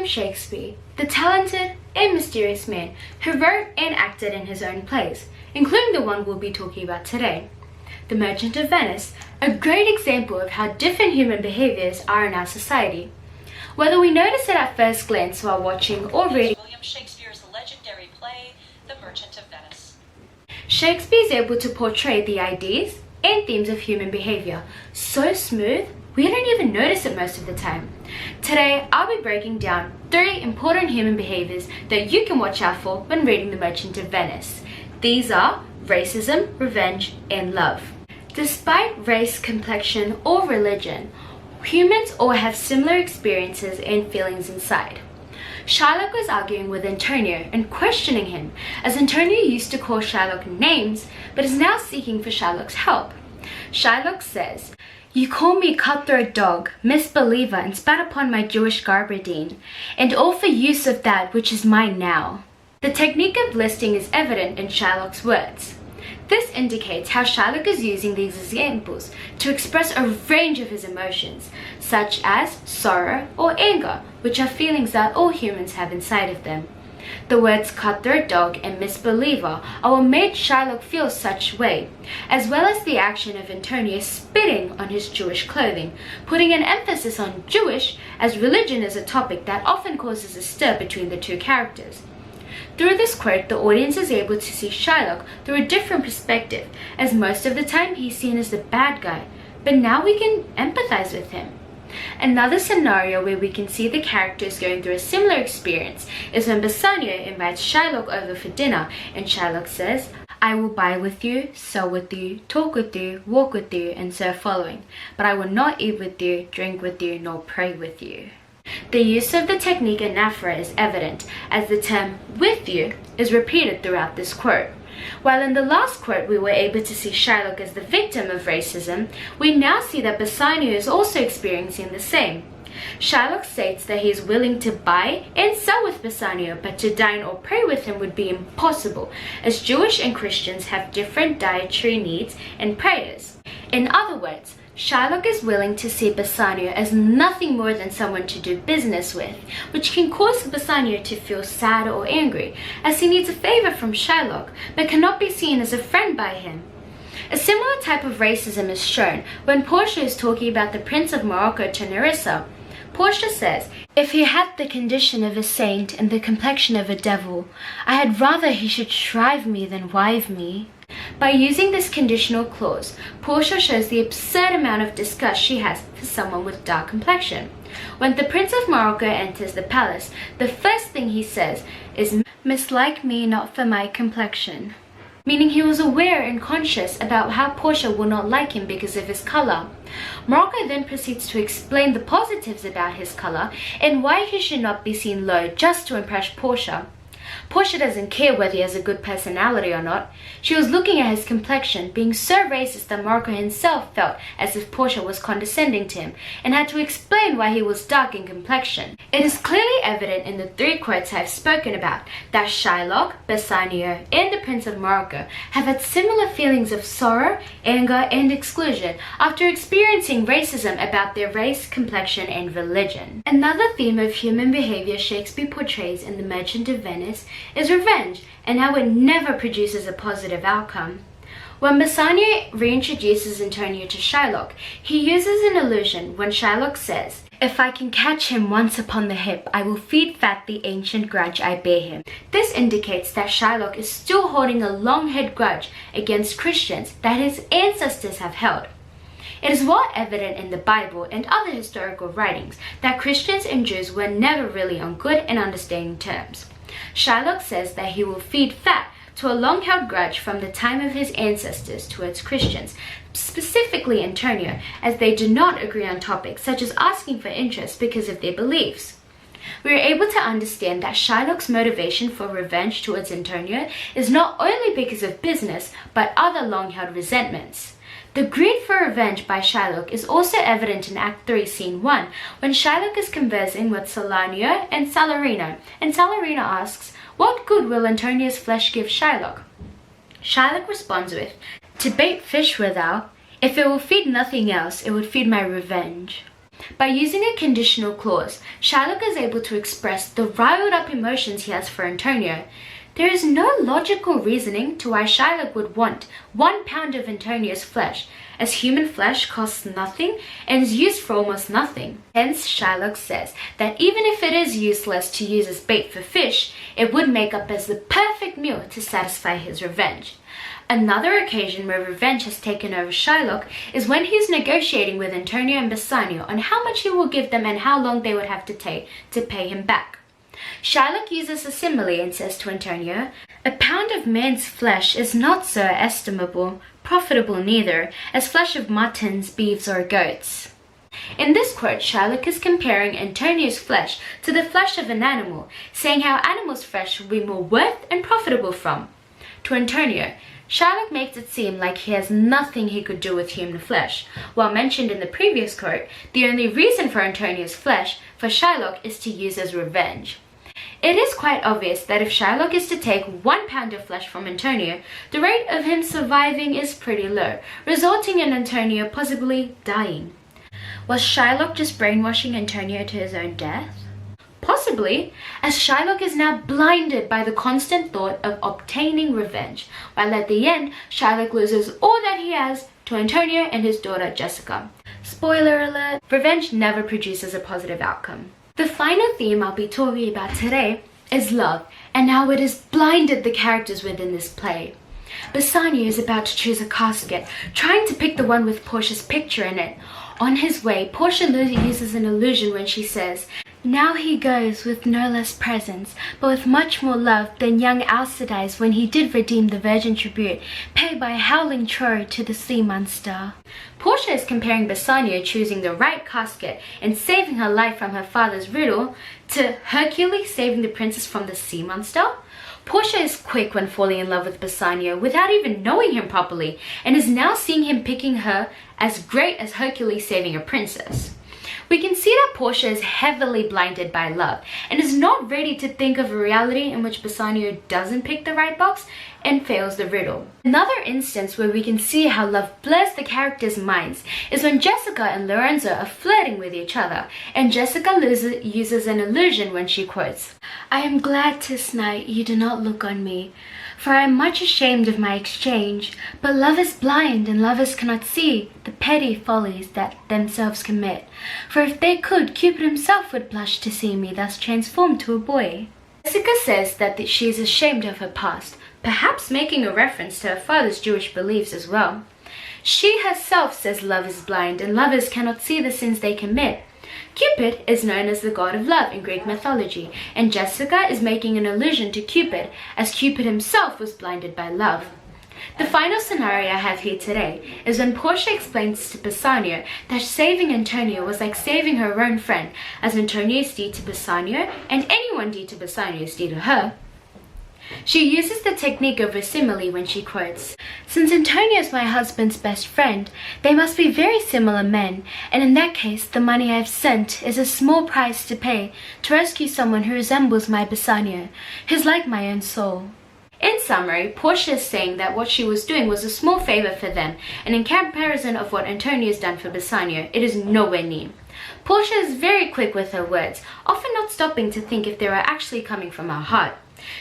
Shakespeare, the talented and mysterious man who wrote and acted in his own plays, including the one we'll be talking about today, The Merchant of Venice, a great example of how different human behaviors are in our society. Whether we notice it at first glance while watching or reading William Shakespeare's legendary play, The Merchant of Venice. Shakespeare is able to portray the ideas and themes of human behavior so smooth we don't even notice it most of the time. Today, I'll be breaking down 3 important human behaviors that you can watch out for when reading The Merchant of Venice. These are racism, revenge, and love. Despite race, complexion, or religion, humans all have similar experiences and feelings inside. Shylock was arguing with Antonio and questioning him, as Antonio used to call Shylock names, but is now seeking for Shylock's help. Shylock says, "You call me cutthroat dog, misbeliever, and spat upon my Jewish garberdine, and all for use of that which is mine now." The technique of listing is evident in Shylock's words. This indicates how Shylock is using these examples to express a range of his emotions, such as sorrow or anger, which are feelings that all humans have inside of them. The words cutthroat dog and misbeliever are what made Shylock feel such way, as well as the action of Antonio spitting on his Jewish clothing, putting an emphasis on Jewish, as religion is a topic that often causes a stir between the two characters. Through this quote, the audience is able to see Shylock through a different perspective, as most of the time he's seen as the bad guy, but now we can empathize with him. Another scenario where we can see the characters going through a similar experience is when Bassanio invites Shylock over for dinner, and Shylock says, "I will buy with you, sell with you, talk with you, walk with you, and so following, but I will not eat with you, drink with you, nor pray with you." The use of the technique anaphora is evident, as the term "with you" is repeated throughout this quote. While in the last quote we were able to see Shylock as the victim of racism, we now see that Bassanio is also experiencing the same. Shylock states that he is willing to buy and sell with Bassanio, but to dine or pray with him would be impossible, as Jewish and Christians have different dietary needs and prayers. In other words, Shylock is willing to see Bassanio as nothing more than someone to do business with, which can cause Bassanio to feel sad or angry, as he needs a favor from Shylock, but cannot be seen as a friend by him. A similar type of racism is shown when Portia is talking about the Prince of Morocco to Nerissa. Portia says, "If he had the condition of a saint and the complexion of a devil, I had rather he should shrive me than wive me." By using this conditional clause, Portia shows the absurd amount of disgust she has for someone with dark complexion. When the Prince of Morocco enters the palace, the first thing he says is, "Mislike me not for my complexion," meaning he was aware and conscious about how Portia will not like him because of his color. Morocco then proceeds to explain the positives about his color and why he should not be seen low just to impress Portia. Portia doesn't care whether he has a good personality or not. She was looking at his complexion, being so racist that Morocco himself felt as if Portia was condescending to him, and had to explain why he was dark in complexion. It is clearly evident in the 3 quotes I have spoken about that Shylock, Bassanio, and the Prince of Morocco have had similar feelings of sorrow, anger, and exclusion after experiencing racism about their race, complexion, and religion. Another theme of human behavior Shakespeare portrays in The Merchant of Venice is revenge, and how it never produces a positive outcome. When Bassanio reintroduces Antonio to Shylock, he uses an illusion when Shylock says, "If I can catch him once upon the hip, I will feed fat the ancient grudge I bear him." This indicates that Shylock is still holding a long-held grudge against Christians that his ancestors have held. It is well evident in the Bible and other historical writings that Christians and Jews were never really on good and understanding terms. Shylock says that he will feed fat to a long-held grudge from the time of his ancestors towards Christians, specifically Antonio, as they do not agree on topics such as asking for interest because of their beliefs. We are able to understand that Shylock's motivation for revenge towards Antonio is not only because of business, but other long-held resentments. The greed for revenge by Shylock is also evident in Act 3, Scene 1, when Shylock is conversing with Salanio and Salarino, and Salarino asks, "What good will Antonio's flesh give Shylock?" Shylock responds with, "To bait fish withal, if it will feed nothing else, it would feed my revenge." By using a conditional clause, Shylock is able to express the riled up emotions he has for Antonio. There is no logical reasoning to why Shylock would want 1 pound of Antonio's flesh, as human flesh costs nothing and is used for almost nothing. Hence, Shylock says that even if it is useless to use as bait for fish, it would make up as the perfect meal to satisfy his revenge. Another occasion where revenge has taken over Shylock is when he's negotiating with Antonio and Bassanio on how much he will give them and how long they would have to take to pay him back. Shylock uses a simile and says to Antonio, "A pound of man's flesh is not so estimable, profitable neither, as flesh of muttons, beeves, or goats." In this quote, Shylock is comparing Antonio's flesh to the flesh of an animal, saying how animals' flesh will be more worth and profitable from. To Antonio, Shylock makes it seem like he has nothing he could do with human flesh, while mentioned in the previous quote, the only reason for Antonio's flesh for Shylock is to use as revenge. It is quite obvious that if Shylock is to take 1 pound of flesh from Antonio, the rate of him surviving is pretty low, resulting in Antonio possibly dying. Was Shylock just brainwashing Antonio to his own death? Possibly, as Shylock is now blinded by the constant thought of obtaining revenge, while at the end, Shylock loses all that he has to Antonio and his daughter Jessica. Spoiler alert, revenge never produces a positive outcome. The final theme I'll be talking about today is love, and how it has blinded the characters within this play. Bassanio is about to choose a casket, trying to pick the one with Portia's picture in it. On his way, Portia uses an illusion when she says, "Now he goes with no less presents, but with much more love than young Alcides when he did redeem the virgin tribute, paid by howling Troy to the sea monster." Portia is comparing Bassanio choosing the right casket and saving her life from her father's riddle to Hercules saving the princess from the sea monster. Portia is quick when falling in love with Bassanio without even knowing him properly, and is now seeing him picking her as great as Hercules saving a princess. We can see that Portia is heavily blinded by love and is not ready to think of a reality in which Bassanio doesn't pick the right box and fails the riddle. Another instance where we can see how love blurs the characters' minds is when Jessica and Lorenzo are flirting with each other, and Jessica uses an illusion when she quotes, "I am glad 'tis night you do not look on me, for I am much ashamed of my exchange, but love is blind and lovers cannot see the petty follies that themselves commit, for if they could, Cupid himself would blush to see me thus transformed to a boy." Jessica says that she is ashamed of her past, perhaps making a reference to her father's Jewish beliefs as well. She herself says love is blind and lovers cannot see the sins they commit. Cupid is known as the god of love in Greek mythology, and Jessica is making an allusion to Cupid, as Cupid himself was blinded by love. The final scenario I have here today is when Portia explains to Bassanio that saving Antonio was like saving her own friend, as Antonio's deed to Bassanio and anyone deed to Bassanio is deed to her. She uses the technique of a simile when she quotes, "Since Antonio is my husband's best friend, they must be very similar men, and in that case the money I have sent is a small price to pay to rescue someone who resembles my Bassanio, who's like my own soul." In summary, Portia is saying that what she was doing was a small favor for them, and in comparison of what Antonio has done for Bassanio, it is nowhere near. Portia is very quick with her words, often not stopping to think if they are actually coming from her heart.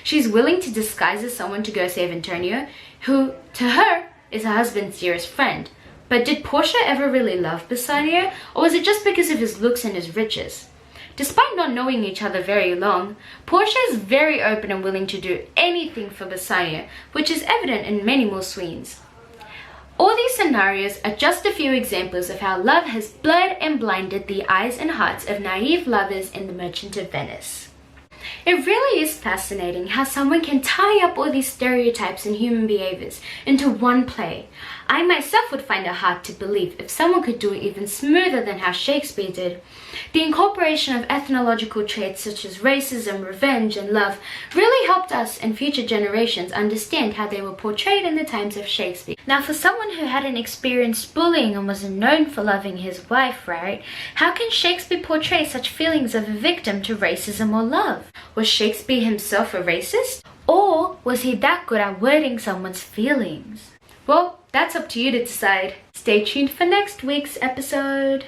She's willing to disguise as someone to go save Antonio, who, to her, is her husband's dearest friend. But did Portia ever really love Bassanio, or was it just because of his looks and his riches? Despite not knowing each other very long, Portia is very open and willing to do anything for Bassanio, which is evident in many more scenes. All these scenarios are just a few examples of how love has blurred and blinded the eyes and hearts of naive lovers in The Merchant of Venice. It really is fascinating how someone can tie up all these stereotypes and human behaviors into one play. I myself would find it hard to believe if someone could do it even smoother than how Shakespeare did. The incorporation of ethnological traits such as racism, revenge, and love really helped us and future generations understand how they were portrayed in the times of Shakespeare. Now, for someone who hadn't experienced bullying and wasn't known for loving his wife, right? How can Shakespeare portray such feelings of a victim to racism or love? Was Shakespeare himself a racist? Or was he that good at wording someone's feelings? Well, that's up to you to decide. Stay tuned for next week's episode.